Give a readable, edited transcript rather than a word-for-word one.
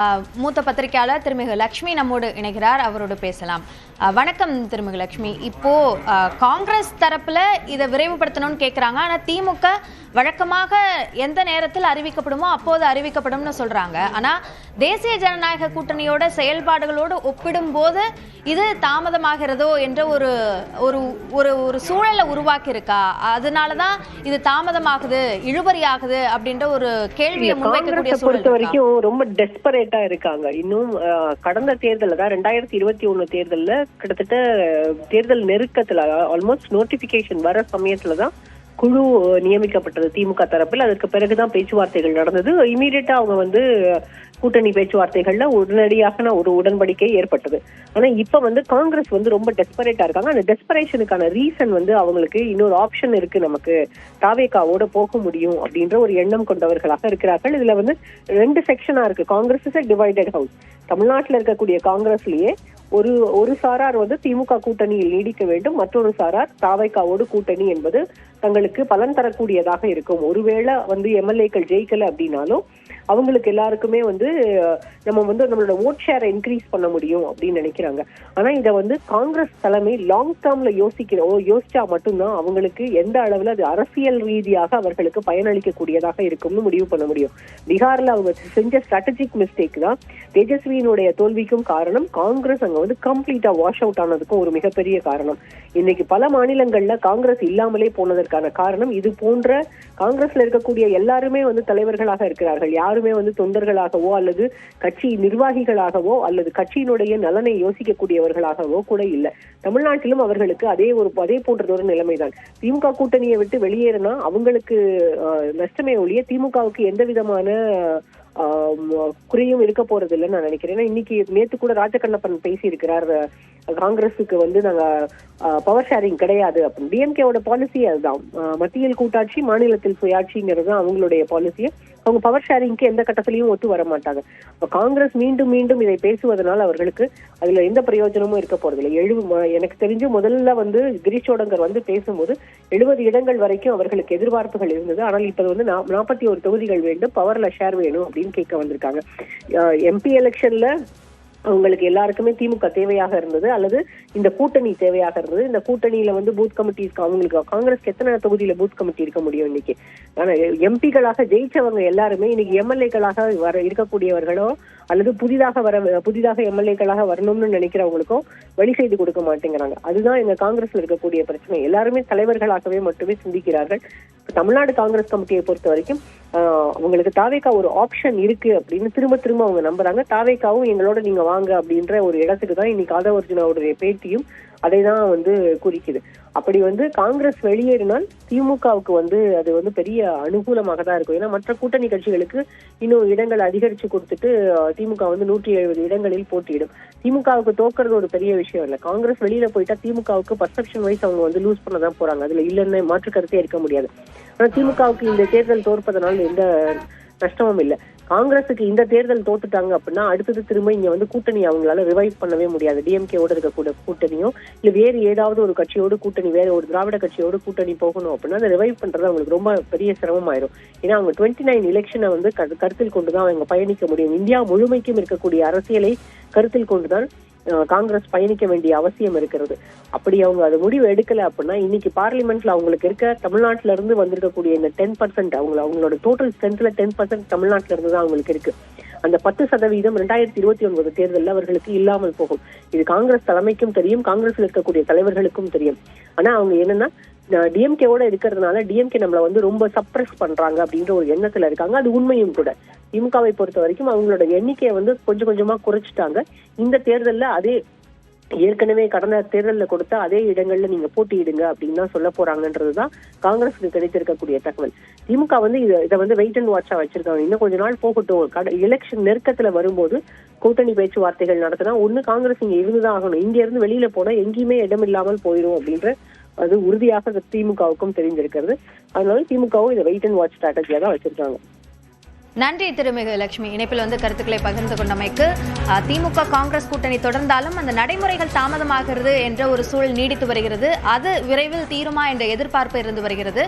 மூத்த பத்திரிகையாளர் திருமிகு லட்சுமி நம்மோடு இணைகிறார். அவரோடு பேசலாம். வணக்கம் திருமிகு லட்சுமி. இப்போ காங்கிரஸ் தரப்புல இதை விரைவுபடுத்தணும்னு கேட்குறாங்க. ஆனால் திமுக வழக்கமாக எந்த நேரத்தில் அறிவிக்கப்படுமோ அப்போது அறிவிக்கப்படும்னு சொல்றாங்க. ஆனால் தேசிய ஜனநாயக கூட்டணியோட செயல்பாடுகளோடு ஒப்பிடும் போது இது தாமதமாகிறதோ என்ற ஒரு ஒரு ஒரு சூழலை உருவாக்கி இருக்கா? அதனாலதான் இது தாமதமாகுது, இழுபறி ஆகுது அப்படின்ற ஒரு கேள்வியை முன்வைக்கக்கூடிய பொறுத்த வரைக்கும் ரொம்ப டெஸ்பரேட்டா இருக்காங்க. இன்னும் கடந்த தேர்தல் தான் 2021 தேர்தல்ல கிட்டத்தட்ட தேர்தல் நெருக்கத்துல ஆல்மோஸ்ட் நோட்டிபிகேஷன் வர சமயத்துலதான் குழு நியமிக்கப்பட்டது திமுக தரப்பில். அதற்கு பிறகுதான் பேச்சுவார்த்தைகள் நடந்தது. இமீடியட்டா அவங்க கூட்டணி பேச்சுவார்த்தைகள்ல உடனடியாக ஒரு உடன்படிக்கை ஏற்பட்டது. ஆனா இப்ப காங்கிரஸ் ரொம்ப டெஸ்பரேட்டா இருக்காங்க. அந்த டெஸ்பரேஷனுக்கான ரீசன் அவங்களுக்கு இன்னொரு ஆப்ஷன் இருக்கு, நமக்கு தாவேகாவோட போக முடியும் அப்படின்ற ஒரு எண்ணம் கொண்டவர்களாக இருக்கிறார்கள். இதுல ரெண்டு செக்ஷனா இருக்கு. Congress is a divided house. தமிழ்நாட்டில் இருக்கக்கூடிய காங்கிரஸ்லயே ஒரு சாரார் திமுக கூட்டணியில் நீடிக்க வேண்டும், மற்றொரு சாரார் தாவேகாவோடு கூட்டணி என்பது தங்களுக்கு பலன் தரக்கூடியதாக இருக்கும். ஒருவேளை எம்எல்ஏக்கள் ஜெயிக்கல அப்படின்னாலும் அவங்களுக்கு எல்லாருக்குமே நம்மளோட ஓட் ஷேரை இன்க்ரீஸ் பண்ண முடியும் அப்படின்னு நினைக்கிறாங்க. ஆனா இதை காங்கிரஸ் தலைமை லாங் டேர்ம்ல யோசிச்சா மட்டும்தான் அவங்களுக்கு எந்த அளவுல அது அரசியல் ரீதியாக அவர்களுக்கு பயனளிக்க கூடியதாக இருக்கும்னு முடிவு பண்ண முடியும். பீகார்ல அவங்க செஞ்ச ஸ்ட்ராட்டஜிக் மிஸ்டேக் தான் தேஜஸ்வியினுடைய தோல்விக்கும் காரணம். காங்கிரஸ் அங்க கம்ப்ளீட்டா வாஷ் அவுட் ஆனதுக்கும் ஒரு மிகப்பெரிய காரணம். இன்னைக்கு பல மாநிலங்கள்ல காங்கிரஸ் இல்லாமலே போனதற்கான காரணம் இது போன்ற காங்கிரஸ்ல இருக்கக்கூடிய எல்லாருமே தலைவர்களாக இருக்கிறார்கள். யாருமே தொண்டர்களாகவோ அல்லது கட்சி நிர்வாகிகளாகவோ அல்லது கட்சியினுடைய நலனை யோசிக்கக்கூடியவர்களாகவோ கூட இல்லை. தமிழ்நாட்டிலும் அவர்களுக்கு அதே போன்றதொரு நிலைமைதான். திமுக கூட்டணியை விட்டு வெளியேறினா அவங்களுக்கு நஷ்டமே ஒழிய திமுகவுக்கு எந்த விதமான குறையும் இருக்க போறது இல்லைன்னு நான் நினைக்கிறேன். இன்னைக்கு நேத்து கூட ராஜகண்ணப்பன் பேசி இருக்கிறார், காங்கிரஸுக்கு நாங்க பவர் ஷேரிங் கிடையாது அப்படின்னு. டிஎம்கேவோட பாலிசி அதுதான், மத்தியில் கூட்டாட்சி மாநிலத்தில் சுயாட்சிங்கிறது அவங்களுடைய பாலிசியை. அவங்க பவர் ஷேரிங்க்கு எந்த கட்டத்திலையும் ஒத்து வர மாட்டாங்க. காங்கிரஸ் மீண்டும் மீண்டும் இதை பேசுவதனால் அவர்களுக்கு அதுல எந்த பிரயோஜனமும் இருக்க போறதில்லை. எனக்கு தெரிஞ்சு முதல்ல கிரீஷ் சோடங்கர் பேசும்போது 70 இடங்கள் வரைக்கும் அவர்களுக்கு எதிர்பார்ப்புகள் இருந்தது. ஆனால் இப்ப 41 தொகுதிகள் வேண்டும், பவர்ல ஷேர் வேணும் அப்படின்னு கேட்க வந்திருக்காங்க. எம்பி எலெக்ஷன்ல அவங்களுக்கு எல்லாருக்குமே திமுக தேவையாக இருந்தது அல்லது இந்த கூட்டணி தேவையாக இருந்தது. இந்த கூட்டணியில பூத் கமிட்டி அவங்களுக்கு காங்கிரஸ்க்கு எத்தனை தொகுதியில பூத் கமிட்டி இருக்க முடியும் இன்னைக்கு? ஆனா எம்பிகளாக ஜெயிச்சவங்க எல்லாருமே இன்னைக்கு எம்எல்ஏக்களாக இருக்கக்கூடியவர்களோ அல்லது புதிதாக எம்எல்ஏக்களாக வரணும்னு நினைக்கிறவங்களுக்கும் வழி செய்து கொடுக்க மாட்டேங்கிறாங்க. அதுதான் எங்க காங்கிரஸ்ல இருக்கக்கூடிய பிரச்சனை. எல்லாருமே தலைவர்களாகவே மட்டுமே சிந்திக்கிறார்கள். தமிழ்நாடு காங்கிரஸ் கமிட்டியை பொறுத்த வரைக்கும் அவங்களுக்கு தாவேகா ஒரு ஆப்ஷன் இருக்கு அப்படின்னு திரும்ப அவங்க நம்புறாங்க. தாவேகாவும் எங்களோட நீங்க வாங்க அப்படின்ற ஒரு இடத்துக்கு தான் இன்னைக்கு ஆதவர்ஜுனாவுடைய பேட்டியும் அதை தான் குறிக்குது. அப்படி காங்கிரஸ் வெளியேறினால் திமுகவுக்கு அது பெரிய அனுகூலமாக தான் இருக்கும். ஏன்னா மற்ற கூட்டணி கட்சிகளுக்கு இன்னும் இடங்கள் அதிகரிச்சு கொடுத்துட்டு திமுக 170 இடங்களில் போட்டியிடும். திமுகவுக்கு தோக்குறது ஒரு பெரிய விஷயம் இல்லை. காங்கிரஸ் வெளியில போயிட்டா திமுகவுக்கு பர்செப்ஷன் வைஸ் அவங்க லூஸ் பண்ணதான் போறாங்க. அதுல இல்லைன்னு மாற்று கருத்தே இருக்க முடியாது. ஆனா திமுகவுக்கு இந்த தேர்தல் தோற்பதனால எந்த நஷ்டமும் இல்லை. காங்கிரஸுக்கு இந்த தேர்தல் தோத்துட்டாங்க அப்படின்னா அடுத்தது திரும்ப இங்க கூட்டணி அவங்களால ரிவைவ் பண்ணவே முடியாது. டிஎம்கேவோட இருக்கக்கூடிய கூட்டணியோ இல்ல வேறு ஏதாவது ஒரு கட்சியோடு கூட்டணி, வேற ஒரு திராவிட கட்சியோடு கூட்டணி போகணும் அப்படின்னா அதை ரிவைவ் பண்றது அவங்களுக்கு ரொம்ப பெரிய சிரமமாயிரும். ஏன்னா அவங்க 29 எலெக்ஷனை கருத்தில் கொண்டுதான் அவங்க பயணிக்க முடியும். இந்தியா முழுமைக்கும் இருக்கக்கூடிய அரசியலை கருத்தில் கொண்டுதான் காங்கிரஸ் பயணிக்க வேண்டிய அவசியம் இருக்கிறது. அப்படி அவங்க அது முடிவு எடுக்கல அப்படின்னா இன்னைக்கு பார்லிமெண்ட்ல அவங்களுக்கு இருக்க தமிழ்நாட்டில இருந்து வந்திருக்கக்கூடிய இந்த 10% அவங்களோட டோட்டல் ஸ்ட்ரென்த்ல 10% தமிழ்நாட்டில இருந்து தான் அவங்களுக்கு இருக்கு. அந்த 10% 2029 தேர்தலில் அவர்களுக்கு இல்லாமல் போகும். இது காங்கிரஸ் தலைமைக்கும் தெரியும், காங்கிரஸ்ல இருக்கக்கூடிய தலைவர்களுக்கும் தெரியும். ஆனா அவங்க என்னன்னா டிஎம்கேவோட இருக்கிறதுனால டிஎம்கே நம்மள ரொம்ப சப்ரஸ் பண்றாங்க அப்படின்ற ஒரு எண்ணத்துல இருக்காங்க. அது உண்மையும் கூட. திமுகவை பொறுத்த வரைக்கும் அவங்களோட எண்ணிக்கையை கொஞ்சம் கொஞ்சமா குறைச்சிட்டாங்க. இந்த தேர்தல்ல அதே ஏற்கனவே கடந்த தேர்தலில் கொடுத்த அதே இடங்கள்ல நீங்க போட்டியிடுங்க அப்படின்னு தான் சொல்ல போறாங்கன்றதுதான் காங்கிரஸுக்கு கிடைத்திருக்கக்கூடிய தகவல். திமுக இதை வெயிட் அண்ட் வாட்சா வச்சிருக்காங்க. இன்னும் கொஞ்ச நாள் போகட்டும், எலெக்ஷன் நெருக்கத்துல வரும்போது கூட்டணி பேச்சுவார்த்தைகள் நடத்தினா ஒண்ணு காங்கிரஸ் இங்க இருந்துதான் ஆகணும். இங்க இருந்து வெளியில போனா எங்கேயுமே இடம் இல்லாமல் போயிடும் அப்படின்ற அது உறுதியாக திமுகவுக்கும் தெரிஞ்சிருக்கிறது. அதனால திமுகவும் இதை வெயிட் அண்ட் வாட்ச் ஸ்ட்ராட்டஜியா தான் வச்சிருக்காங்க. நன்றி திருமிகு லட்சுமி. இணைப்பில் கருத்துக்களை பகிர்ந்து கொண்டமைக்கு. திமுக காங்கிரஸ் கூட்டணி தொடர்ந்தாலும் அந்த நடைமுறைகள் தாமதமாகிறது என்ற ஒரு சூழல் நீடித்து வருகிறது. அது விரைவில் தீருமா என்ற எதிர்பார்ப்பு இருந்து வருகிறது.